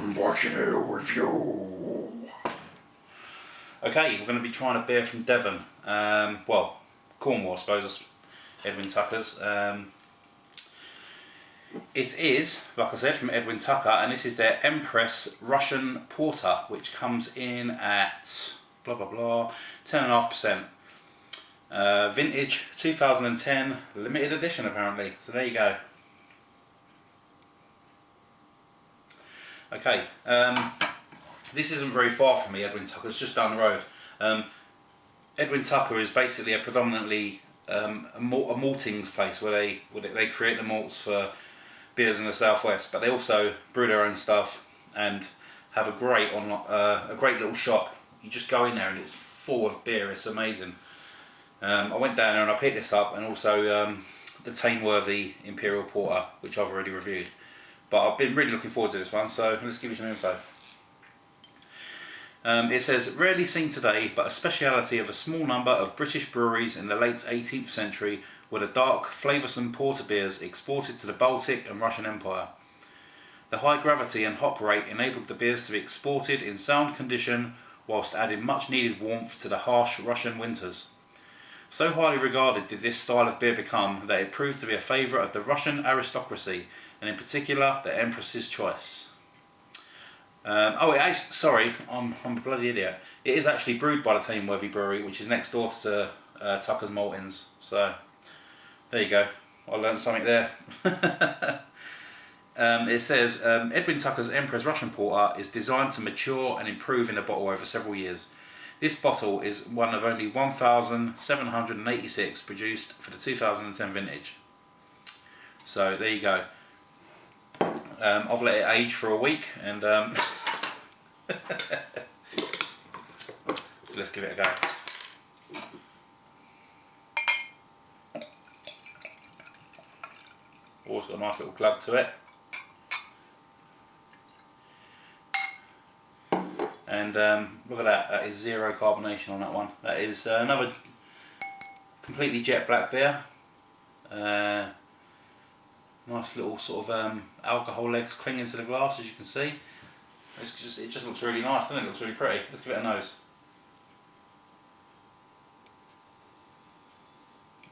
Viking Ale review. Okay, we're going to be trying a beer from Devon. Well, Cornwall, I suppose. That's Edwin Tucker's. It is, like I said, from Edwin Tucker, and this is their Empress Russian Porter, which comes in at blah blah blah 10.5%. Vintage 2010, limited edition apparently. So there you go. Okay, this isn't very far from me. Edwin Tucker, it's just down the road. Edwin Tucker is basically a predominantly a maltings place where they create the malts for beers in the southwest, but they also brew their own stuff and have a great little shop. You just go in there and it's full of beer. It's amazing. I went down there and I picked this up, and also the Tameworthy Imperial Porter, which I've already reviewed. But I've been really looking forward to this one, so let's give you some info. It says, rarely seen today, but a speciality of a small number of British breweries in the late 18th century were the dark, flavoursome porter beers exported to the Baltic and Russian Empire. The high gravity and hop rate enabled the beers to be exported in sound condition, whilst adding much needed warmth to the harsh Russian winters. So highly regarded did this style of beer become that it proved to be a favourite of the Russian aristocracy, and in particular the Empress's choice. Sorry, I'm a bloody idiot. It is actually brewed by the Tameworthy Brewery, which is next door to Tucker's Maltings. So there you go. I learned something there. It says Edwin Tucker's Empress Russian Porter is designed to mature and improve in a bottle over several years. This bottle is one of only 1,786 produced for the 2010 vintage. So there you go. I've let it age for a week, and so let's give it a go. Oh, it's got a nice little plug to it. And look at that, that is zero carbonation on that one. That is another completely jet black beer. Nice little sort of alcohol legs clinging to the glass, as you can see. It just looks really nice, doesn't it? It looks really pretty. Let's give it a nose.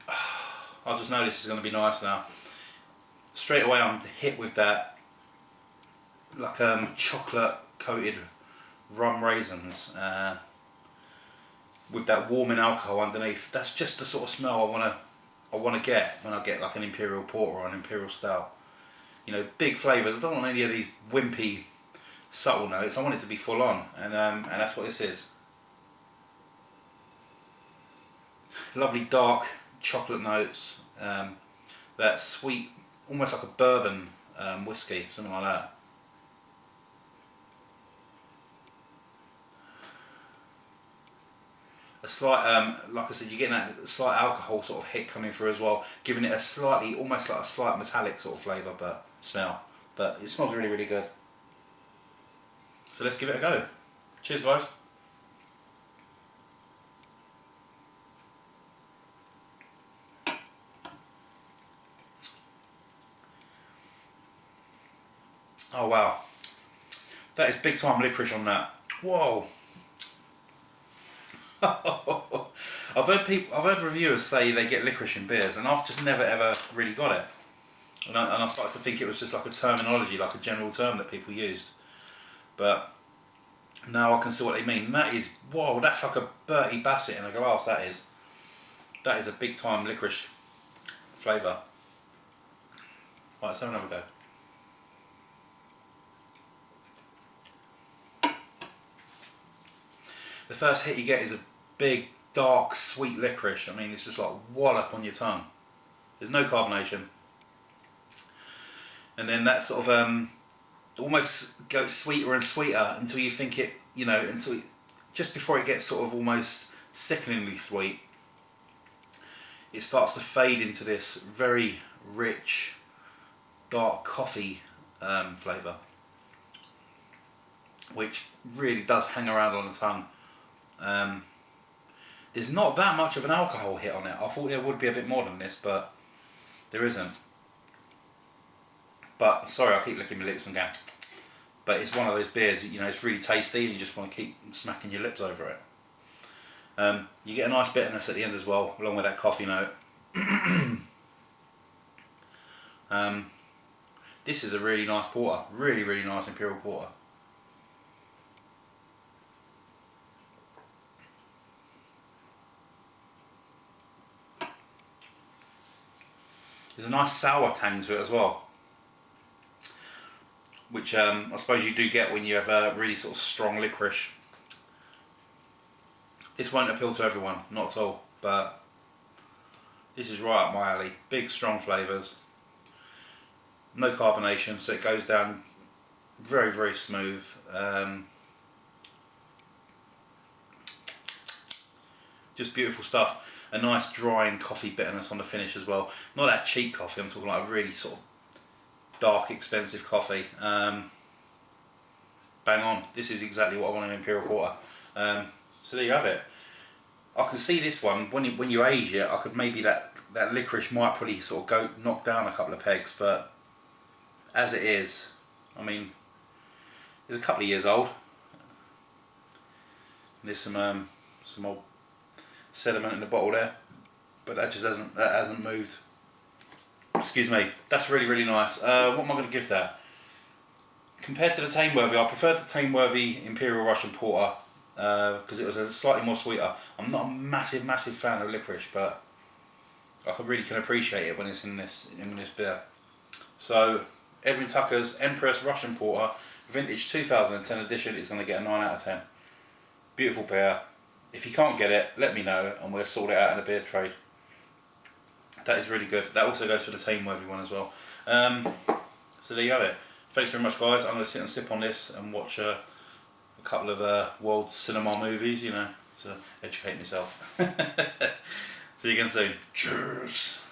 I just know this is going to be nice now. Straight away I'm hit with that like chocolate coated rum raisins with that warming alcohol underneath. That's just the sort of smell I want to get when I get like an Imperial Porter or an Imperial Stout. You know, big flavours. I don't want any of these wimpy, subtle notes. I want it to be full on, and that's what this is. Lovely dark chocolate notes. That sweet, almost like a bourbon whiskey, something like that. A slight, like I said, you're getting that slight alcohol sort of hit coming through as well, giving it a slightly, almost like a slight metallic sort of flavour, but smell. But it smells really, really good. So let's give it a go. Cheers, guys. Oh wow, that is big time licorice on that. Whoa. I've heard reviewers say they get licorice in beers, and I've just never ever really got it. And I started to think it was just like a terminology, like a general term that people used. But now I can see what they mean. And that is, whoa, that's like a Bertie Bassett in a glass. That is a big time licorice flavour. Right, let's have another go. The first hit you get is a big, dark, sweet licorice. I mean, it's just like wallop on your tongue. There's no carbonation. And then that sort of almost goes sweeter and sweeter until you think it, you know, just before it gets sort of almost sickeningly sweet, it starts to fade into this very rich, dark coffee flavour, which really does hang around on the tongue. There's not that much of an alcohol hit on it. I thought there would be a bit more than this, but there isn't. But sorry, I keep licking my lips and going. but it's one of those beers that, you know, it's really tasty and you just want to keep smacking your lips over it. You get a nice bitterness at the end as well, along with that coffee note. This is a really nice porter, really nice imperial porter. There's a nice sour tang to it as well, which I suppose you do get when you have a really sort of strong licorice. This won't appeal to everyone, not at all, but this is right up my alley. Big, strong flavours, no carbonation, so it goes down very smooth. Just beautiful stuff. A nice drying coffee bitterness on the finish as well. Not that cheap coffee, I'm talking like a really sort of dark, expensive coffee. Bang on. This is exactly what I want in an imperial porter. So there you have it. I can see this one, when you age it, I could maybe that licorice might probably sort of knock down a couple of pegs, but as it is, I mean, it's a couple of years old. There's some old sediment in the bottle there, but that just hasn't moved. Excuse me. That's really nice. What am I going to give that? Compared to the Tameworthy, I preferred the Tameworthy Imperial Russian Porter because it was a slightly more sweeter. I'm not a massive fan of licorice, but I really can appreciate it when it's in this beer. So Edwin Tucker's Empress Russian Porter, vintage 2010 edition, is going to get a 9 out of 10. Beautiful beer. If you can't get it, let me know and we'll sort it out in a beer trade. That is really good. That also goes for the Tameworthy one as well. So there you have it. Thanks very much, guys. I'm going to sit and sip on this and watch a couple of world cinema movies, you know, to educate myself. See you again soon. Cheers.